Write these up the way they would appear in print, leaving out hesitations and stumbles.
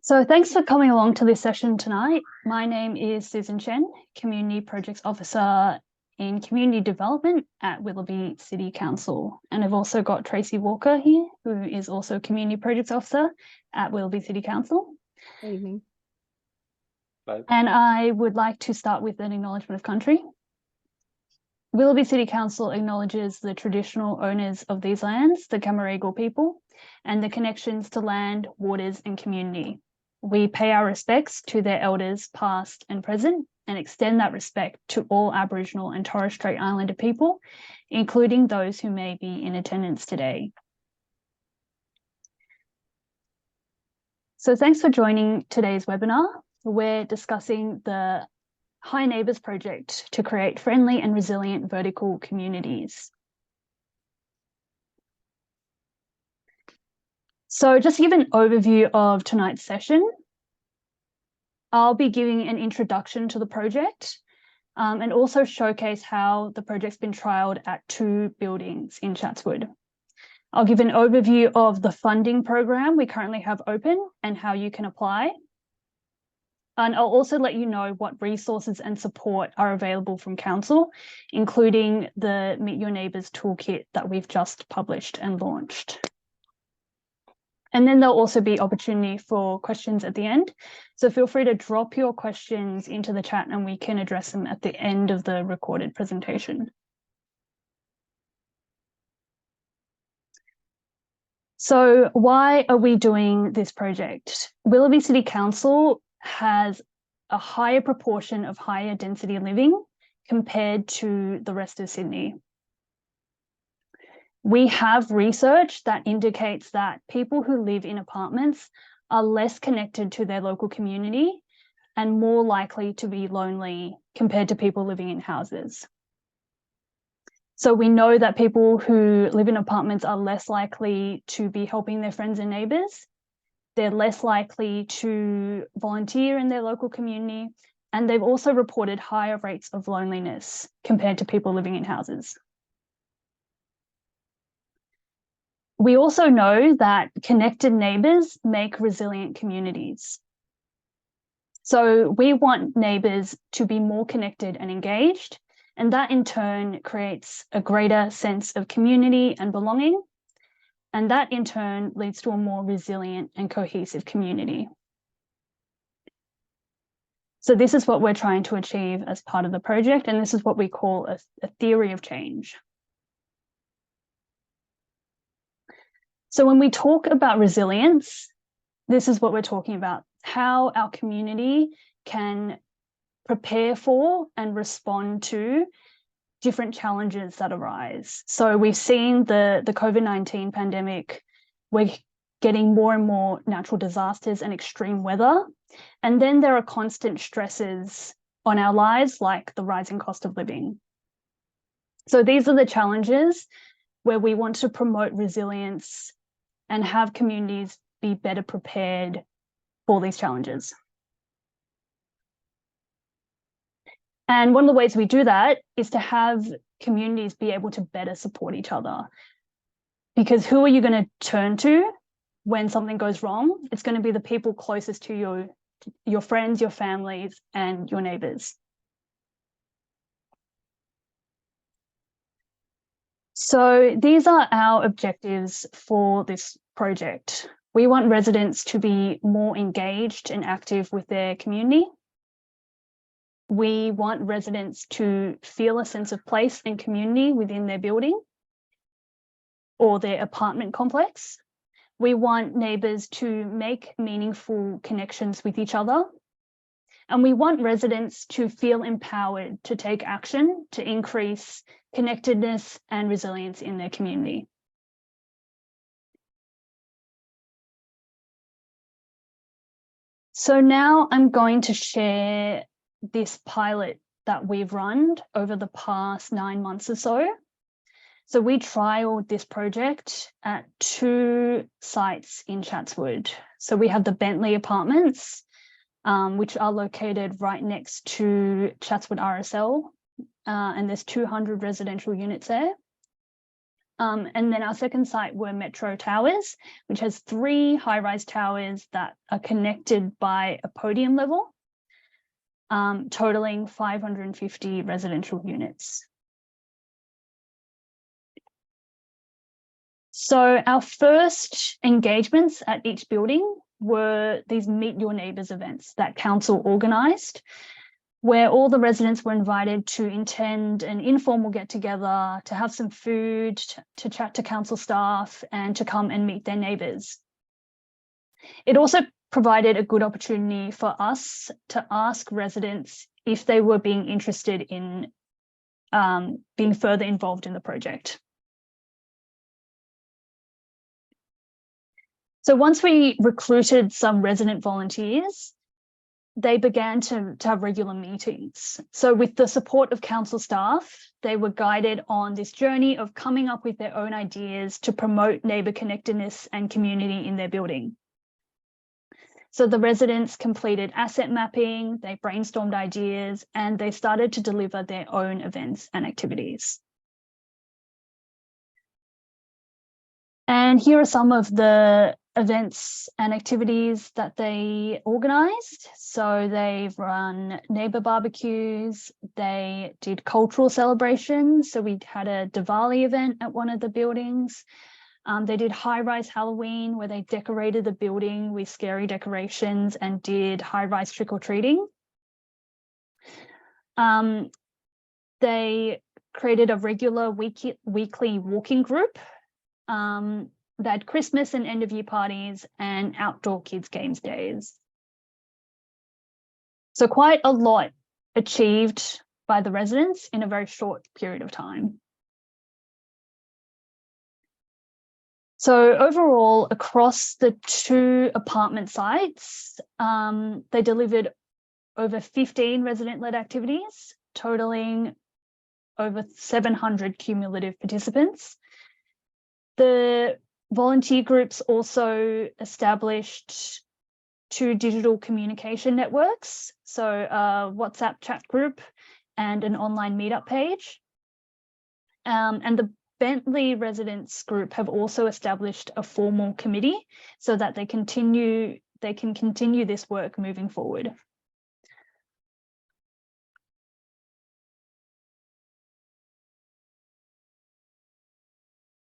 So thanks for coming along to this session tonight. My name is Susan Chen, Community Projects Officer in Community Development at Willoughby City Council. And I've also got Tracy Walker here, who is also Community Projects Officer at Willoughby City Council. Good evening. Bye. And I would like to start with an acknowledgement of country. Willoughby City Council acknowledges the traditional owners of these lands, the Camaragal people, and the connections to land, waters, and community. We pay our respects to their elders past and present and extend that respect to all Aboriginal and Torres Strait Islander people, including those who may be in attendance today. So thanks for joining today's webinar. We're discussing the Hi Neighbours project to create friendly and resilient vertical communities. So just to give an overview of tonight's session, I'll be giving an introduction to the project and also showcase how the project's been trialled at 2 buildings in Chatswood. I'll give an overview of the funding program we currently have open and how you can apply. And I'll also let you know what resources and support are available from Council, including the Meet Your Neighbours Toolkit that we've just published and launched. And then there'll also be opportunity for questions at the end. So feel free to drop your questions into the chat and we can address them at the end of the recorded presentation. So why are we doing this project? Willoughby City Council has a higher proportion of higher density living compared to the rest of Sydney. We have research that indicates that people who live in apartments are less connected to their local community and more likely to be lonely compared to people living in houses. So we know that people who live in apartments are less likely to be helping their friends and neighbours. They're less likely to volunteer in their local community, and they've also reported higher rates of loneliness compared to people living in houses. We also know that connected neighbours make resilient communities. So we want neighbours to be more connected and engaged, and that in turn creates a greater sense of community and belonging. And that in turn leads to a more resilient and cohesive community. So this is what we're trying to achieve as part of the project, and this is what we call a theory of change. So when we talk about resilience, this is what we're talking about, how our community can prepare for and respond to different challenges that arise. So we've seen the COVID-19 pandemic, we're getting more and more natural disasters and extreme weather. And then there are constant stresses on our lives, like the rising cost of living. So these are the challenges where we want to promote resilience and have communities be better prepared for these challenges. And one of the ways we do that is to have communities be able to better support each other. Because who are you going to turn to when something goes wrong? It's going to be the people closest to you, your friends, your families, and your neighbours. So these are our objectives for this project. We want residents to be more engaged and active with their community. We want residents to feel a sense of place and community within their building or their apartment complex. We want neighbours to make meaningful connections with each other. And we want residents to feel empowered to take action to increase connectedness and resilience in their community. So now I'm going to share this pilot that we've run over the past 9 months or so. So we trialled this project at 2 sites in Chatswood. So we have the Bentley Apartments, which are located right next to Chatswood RSL, and there's 200 residential units there. And then our second site were Metro Towers, which has 3 high-rise towers that are connected by a podium level, totaling 550 residential units. So our first engagements at each building were these Meet Your Neighbours events that council organised, where all the residents were invited to attend an informal get-together, to have some food, to chat to council staff, and to come and meet their neighbours. It also provided a good opportunity for us to ask residents if they were being interested in being further involved in the project. So once we recruited some resident volunteers, they began to have regular meetings. So with the support of council staff, they were guided on this journey of coming up with their own ideas to promote neighbour connectedness and community in their building. So the residents completed asset mapping, they brainstormed ideas, and they started to deliver their own events and activities. And here are some of the events and activities that they organised. So they've run neighbour barbecues, they did cultural celebrations. So we had a Diwali event at one of the buildings. They did high-rise Halloween, where they decorated the building with scary decorations and did high-rise trick-or-treating. They created a regular weekly walking group. They had Christmas and end-of-year parties and outdoor kids' games days. So quite a lot achieved by the residents in a very short period of time. So overall, across the 2 apartment sites, they delivered over 15 resident-led activities, totaling over 700 cumulative participants. The volunteer groups also established 2 digital communication networks, so a WhatsApp chat group and an online meetup page. And the Bentley residents group have also established a formal committee so that they can continue this work moving forward.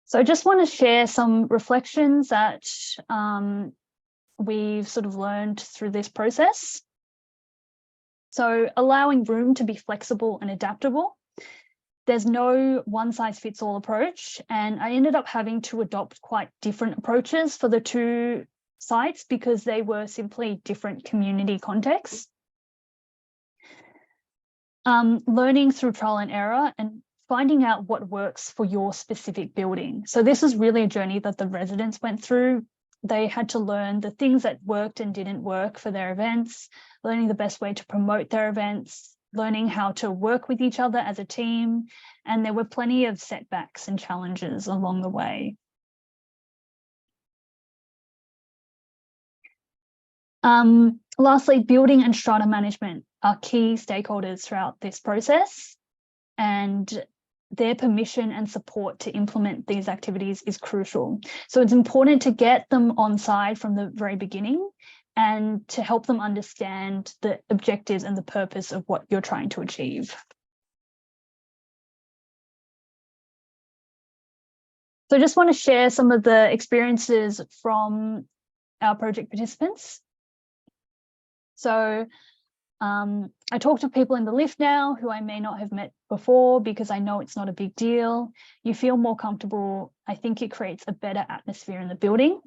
So I just want to share some reflections that we've sort of learned through this process. So allowing room to be flexible and adaptable. There's no one-size-fits-all approach, and I ended up having to adopt quite different approaches for the 2 sites because they were simply different community contexts. Learning through trial and error and finding out what works for your specific building. So this is really a journey that the residents went through. They had to learn the things that worked and didn't work for their events, learning the best way to promote their events, learning how to work with each other as a team, and there were plenty of setbacks and challenges along the way. Lastly, building and strata management are key stakeholders throughout this process, and their permission and support to implement these activities is crucial. So it's important to get them on side from the very beginning and to help them understand the objectives and the purpose of what you're trying to achieve. So I just want to share some of the experiences from our project participants. So I talk to people in the lift now who I may not have met before because I know it's not a big deal. You feel more comfortable. I think it creates a better atmosphere in the building.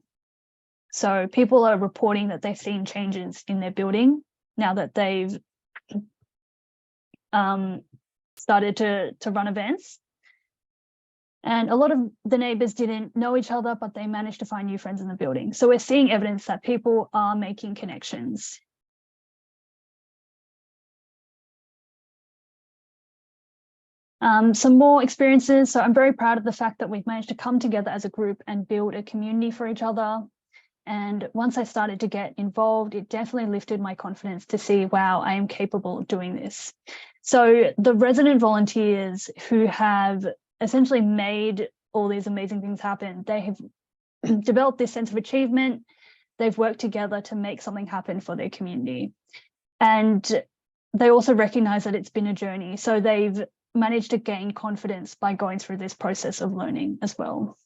So people are reporting that they've seen changes in their building now that they've started to run events. And a lot of the neighbours didn't know each other, but they managed to find new friends in the building. So we're seeing evidence that people are making connections. Some more experiences. So I'm very proud of the fact that we've managed to come together as a group and build a community for each other. And once I started to get involved, it definitely lifted my confidence to see, wow, I am capable of doing this. So the resident volunteers who have essentially made all these amazing things happen. They have developed this sense of achievement. They've worked together to make something happen for their community. And they also recognize that it's been a journey. So they've managed to gain confidence by going through this process of learning as well.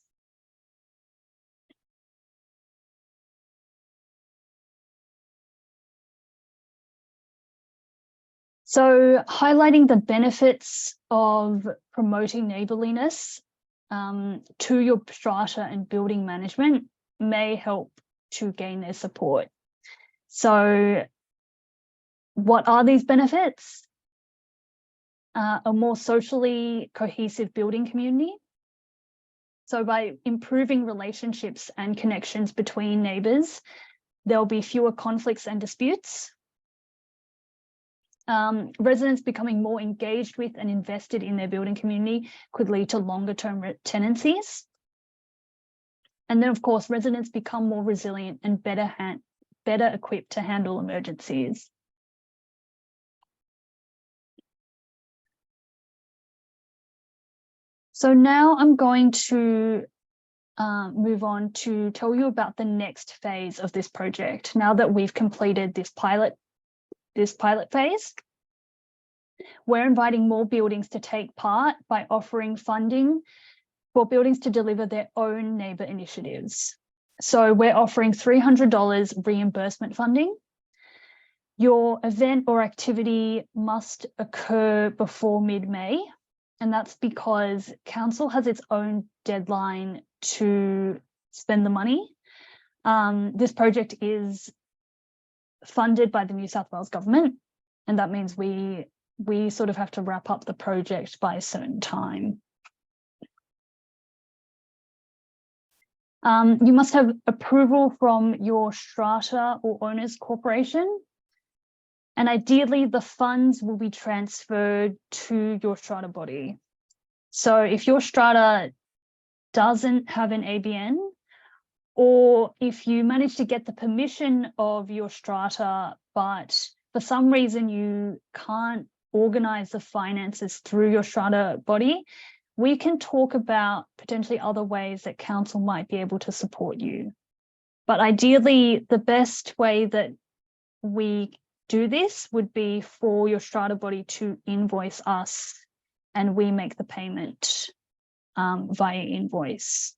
So highlighting the benefits of promoting neighbourliness to your strata and building management may help to gain their support. So what are these benefits? A more socially cohesive building community. So by improving relationships and connections between neighbours, there'll be fewer conflicts and disputes. Residents becoming more engaged with and invested in their building community could lead to longer term tenancies. And then of course, residents become more resilient and better equipped to handle emergencies. So now I'm going to move on to tell you about the next phase of this project. Now that we've completed this pilot phase, we're inviting more buildings to take part by offering funding for buildings to deliver their own neighbour initiatives. So we're offering $300 reimbursement funding. Your event or activity must occur before mid-May, and that's because council has its own deadline to spend the money. This project is funded by the New South Wales government, and that means we sort of have to wrap up the project by a certain time. You must have approval from your strata or owners corporation, and ideally the funds will be transferred to your strata body. So if your strata doesn't have an ABN, or if you manage to get the permission of your strata, but for some reason you can't organize the finances through your strata body, we can talk about potentially other ways that council might be able to support you. But ideally, the best way that we do this would be for your strata body to invoice us and we make the payment via invoice.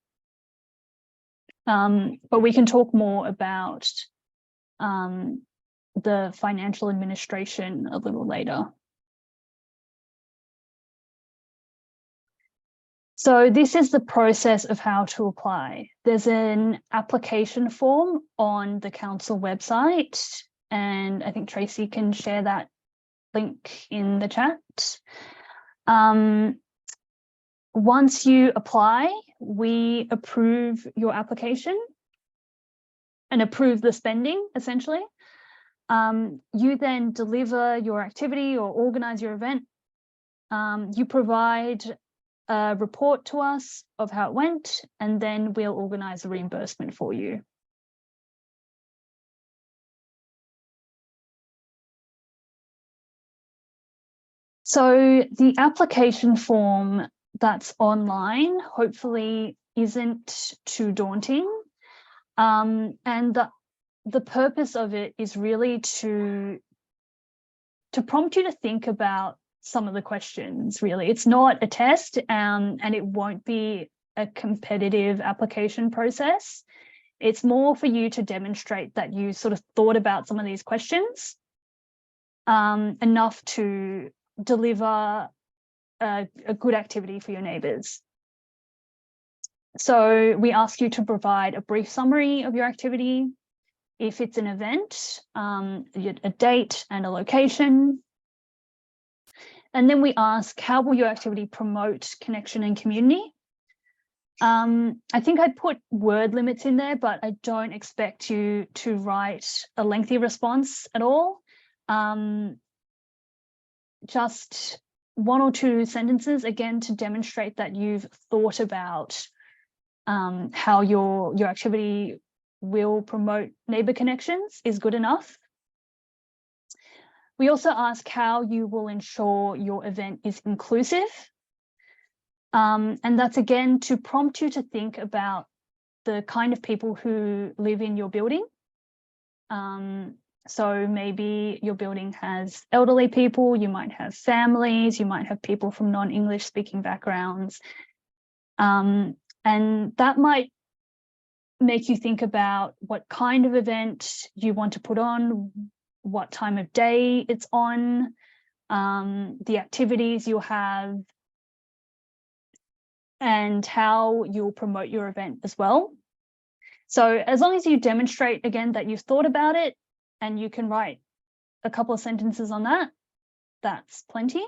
But we can talk more about the financial administration a little later. So this is the process of how to apply. There's an application form on the council website, and I think Tracy can share that link in the chat. Once you apply, we approve your application and approve the spending, essentially. You then deliver your activity or organize your event. You provide a report to us of how it went, and then we'll organize a reimbursement for you. So the application form that's online hopefully isn't too daunting. And the purpose of it is really to prompt you to think about some of the questions, really. It's not a test, and it won't be a competitive application process. It's more for you to demonstrate that you sort of thought about some of these questions enough to deliver a good activity for your neighbours. So we ask you to provide a brief summary of your activity. If it's an event, a date and a location. And then we ask, how will your activity promote connection and community? I think I put word limits in there, but I don't expect you to write a lengthy response at all. Just 1 or 2 sentences, again, to demonstrate that you've thought about how your activity will promote neighbour connections is good enough. We also ask how you will ensure your event is inclusive. And that's again to prompt you to think about the kind of people who live in your building. So maybe your building has elderly people, you might have families, you might have people from non-English speaking backgrounds. And that might make you think about what kind of event you want to put on, what time of day it's on, the activities you'll have, and how you'll promote your event as well. So as long as you demonstrate again that you've thought about it and you can write a couple of sentences on that, that's plenty.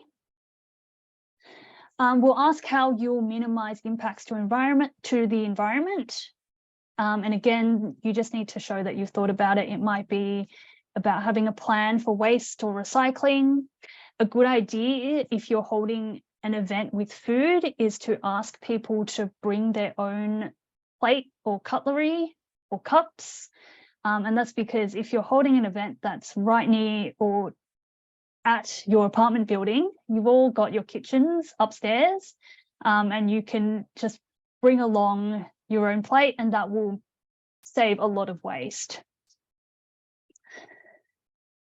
We'll ask how you'll minimize impacts to the environment. And again, you just need to show that you've thought about it. It might be about having a plan for waste or recycling. A good idea if you're holding an event with food is to ask people to bring their own plate or cutlery or cups. And that's because if you're holding an event that's right near or at your apartment building, you've all got your kitchens upstairs, and you can just bring along your own plate, and that will save a lot of waste.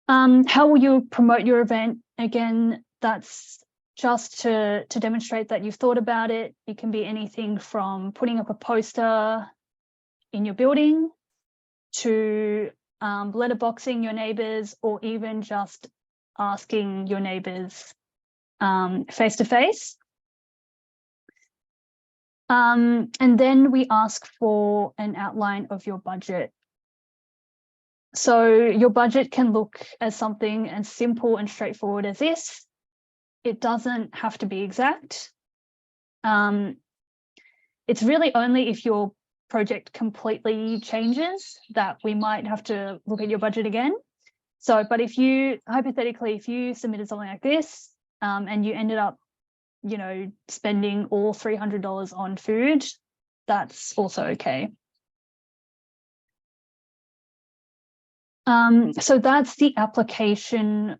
How will you promote your event? Again, that's just to demonstrate that you've thought about it. It can be anything from putting up a poster in your building to letterboxing your neighbours, or even just asking your neighbours face to face. And then we ask for an outline of your budget. So your budget can look as something as simple and straightforward as this. It doesn't have to be exact. It's really only if your project completely changes that we might have to look at your budget again. So, but if you, hypothetically, if you submitted something like this, and you ended up, you know, spending all $300 on food, that's also okay. So that's the application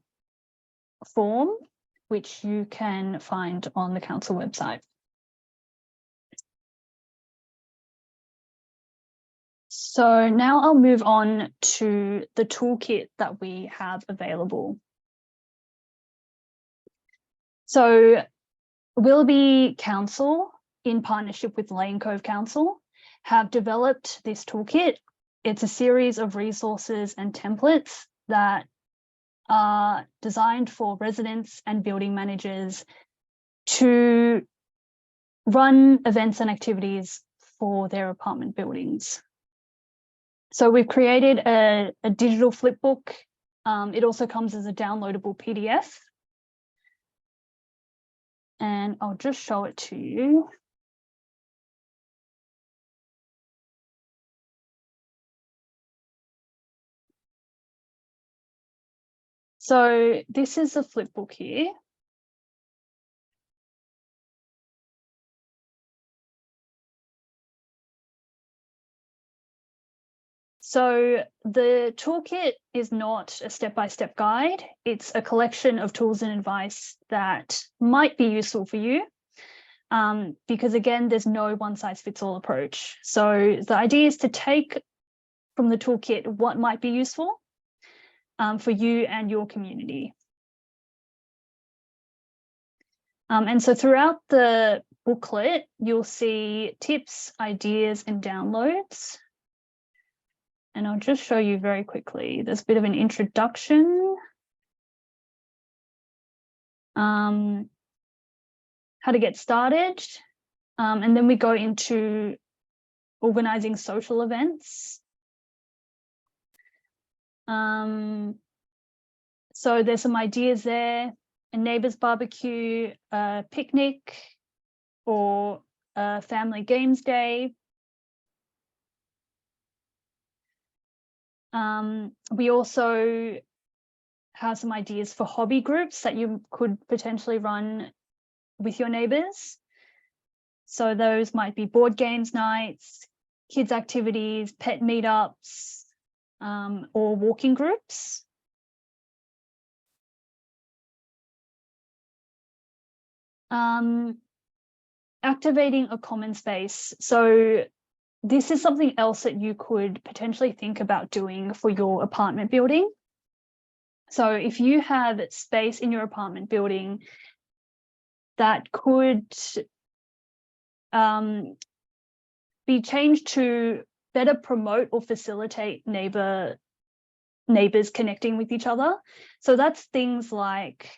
form, which you can find on the council website. So now I'll move on to the toolkit that we have available. So Willoughby Council, in partnership with Lane Cove Council, have developed this toolkit. It's a series of resources and templates that are designed for residents and building managers to run events and activities for their apartment buildings. So we've created a digital flipbook. It also comes as a downloadable PDF. And I'll just show it to you. So this is the flipbook here. So the toolkit is not a step-by-step guide. It's a collection of tools and advice that might be useful for you, because again, there's no one-size-fits-all approach. So the idea is to take from the toolkit what might be useful for you and your community. And so throughout the booklet, you'll see tips, ideas, and downloads. And I'll just show you very quickly. There's a bit of an introduction. How to get started. And then we go into organizing social events. So there's some ideas there: a neighbours barbecue, a picnic, or a family games day. We also have some ideas for hobby groups that you could potentially run with your neighbours. So those might be board games nights, kids activities, pet meetups, or walking groups. And activating a common space. So this is something else that you could potentially think about doing for your apartment building. So if you have space in your apartment building that could be changed to better promote or facilitate neighbours connecting with each other. So that's things like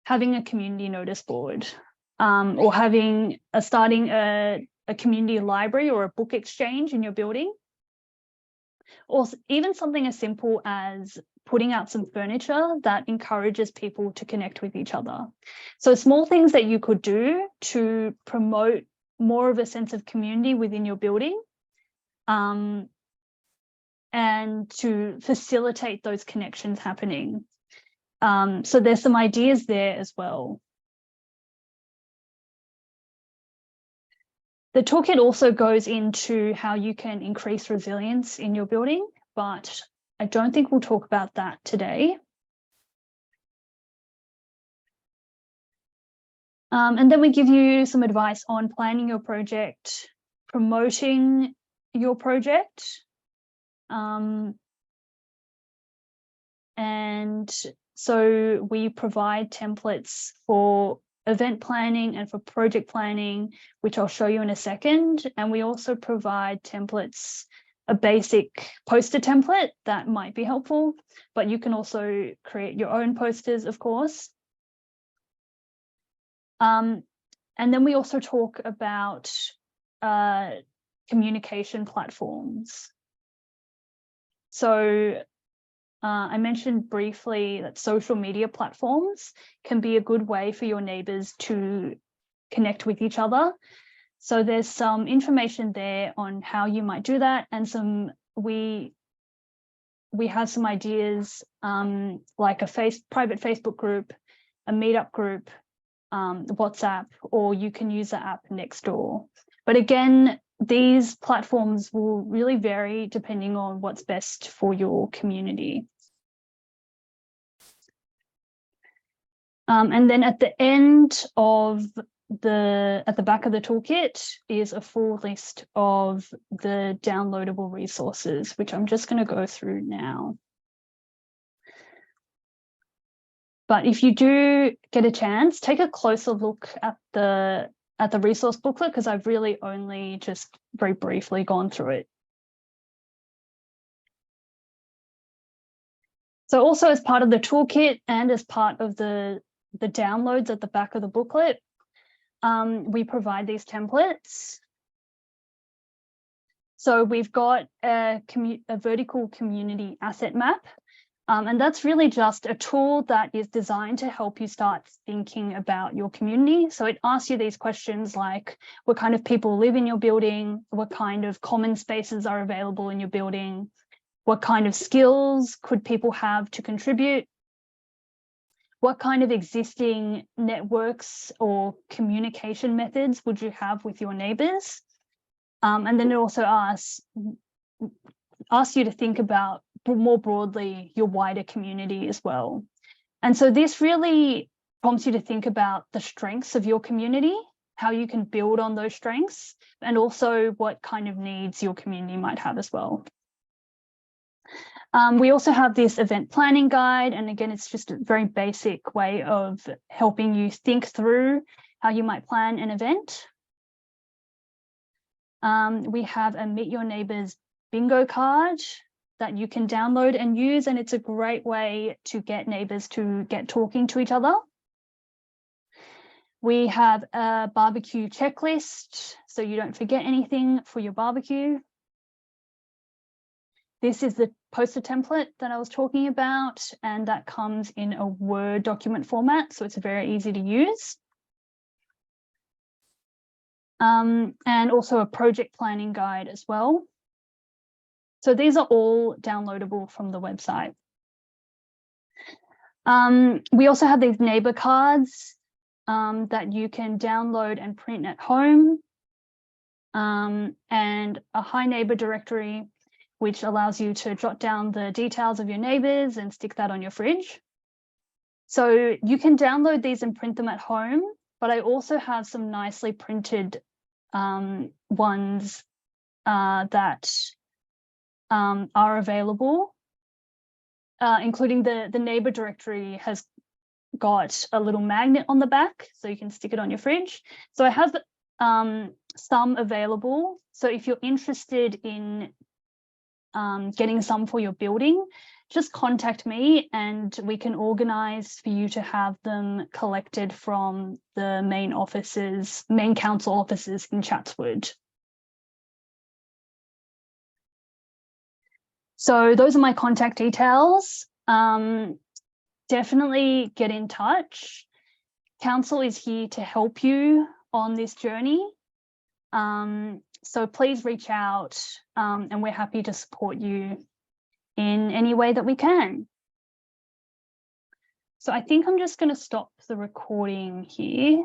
having a community notice board, or starting a community library or a book exchange in your building, or even something as simple as putting out some furniture that encourages people to connect with each other. So small things that you could do to promote more of a sense of community within your building, and to facilitate those connections happening. So there's some ideas there as well. The toolkit also goes into how you can increase resilience in your building, but I don't think we'll talk about that today. And then we give you some advice on planning your project, promoting your project, and so we provide templates for event planning and for project planning, which I'll show you in a second. And we also provide templates, a basic poster template that might be helpful, but you can also create your own posters, of course. And then we also talk about communication platforms. So I mentioned briefly that social media platforms can be a good way for your neighbours to connect with each other. So there's some information there on how you might do that, and we have some ideas, like a private Facebook group, a meetup group, WhatsApp, or you can use the app Nextdoor. But again, these platforms will really vary depending on what's best for your community. And then at the end of at the back of the toolkit is a full list of the downloadable resources, which I'm just going to go through now. But if you do get a chance, take a closer look at the resource booklet, because I've really only just very briefly gone through it. So also as part of the toolkit and as part of the downloads at the back of the booklet, we provide these templates. So we've got a vertical community asset map, and that's really just a tool that is designed to help you start thinking about your community. So it asks you these questions like, what kind of people live in your building? What kind of common spaces are available in your building? What kind of skills could people have to contribute? What kind of existing networks or communication methods would you have with your neighbours? And then it also asks you to think about more broadly your wider community as well. And so this really prompts you to think about the strengths of your community, how you can build on those strengths, and also what kind of needs your community might have as well. We also have this event planning guide, and again, it's just a very basic way of helping you think through how you might plan an event. We have a Meet Your Neighbours bingo card that you can download and use, and it's a great way to get neighbours to get talking to each other. We have a barbecue checklist, so you don't forget anything for your barbecue. This is the poster template that I was talking about, and that comes in a Word document format, so it's very easy to use. And also a project planning guide as well. So these are all downloadable from the website. We also have these neighbour cards that you can download and print at home, and a Hi Neighbour directory, which allows you to jot down the details of your neighbours and stick that on your fridge. So you can download these and print them at home, but I also have some nicely printed ones that are available, including the neighbour directory has got a little magnet on the back, so you can stick it on your fridge. So I have some available. So if you're interested in getting some for your building, just contact me and we can organise for you to have them collected from the main council offices in Chatswood. So those are my contact details. Definitely get in touch. Council is here to help you on this journey. So please reach out and we're happy to support you in any way that we can. So I think I'm just going to stop the recording here.